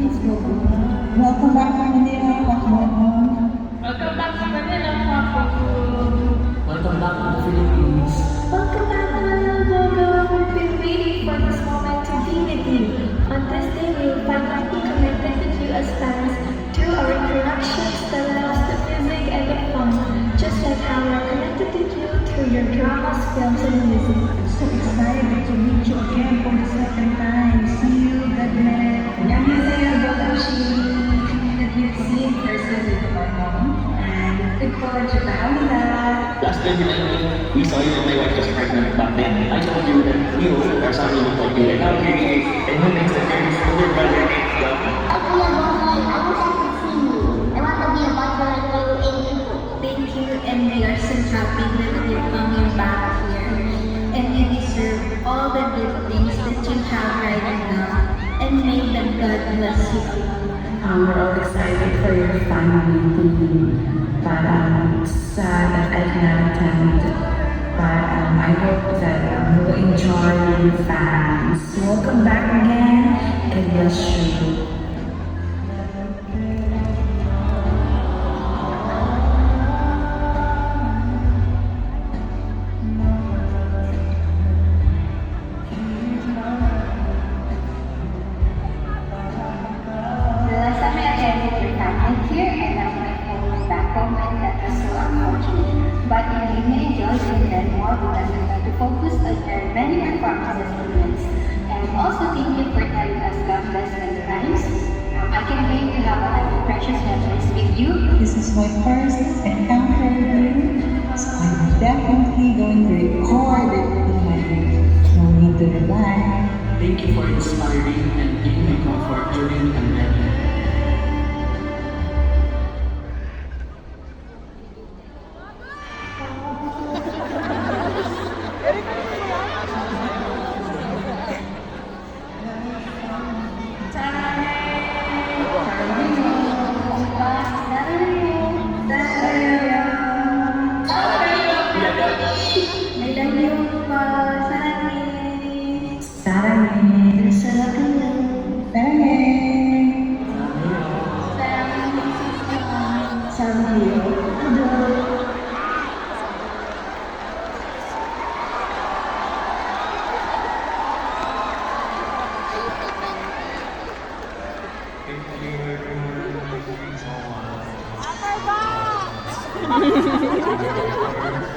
Please go on. Welcome back to Manila, Pakwan. Welcome back to Manila, Papa. Welcome back to the Philippines. Welcome back to Manila, Bogo. We've been waiting for this moment to be with you. On this day, we will finally connected with you as fans through our interactions, the loves, the music, and the fun. Just like how we're connected with you through your dramas, films, and music. So excited to meet you again for the second time. See you, God bless. 안녕하세요, Bogoshi. That you've seen person with my mom. And look forward to Manila. Last 2019, we saw you and my wife was pregnant back then. I told you that you are something to talk to. And now here he is. And who makes the parents of your brother named Doug? I'll be a boy. I wish I could see you. I want to be a boy like you in Ipo. Thank you, and we are so happy that you're coming back here. And you deserve all the good things that you have right now. And may the God bless you. We're all excited for your family meeting, but sad that I cannot attend. But I hope that you'll enjoy your fans. Welcome back again. God bless you. The last time I attended your family here, I left my phone back home and that was so unfortunate. But you gave me a joy and then more because I got to focus on your many performances and events. And also thank you for telling us God bless many times. I can't wait to have a lot of precious memories with you. This is my first encounter with you. So I'm definitely going to record it in my going into the life. Thank you for inspiring and giving me comfort during the pandemic. I love you, Pa. Sarangin. Sarangin. Sarangin. Bye. Sarangin. Adoy. Thank you.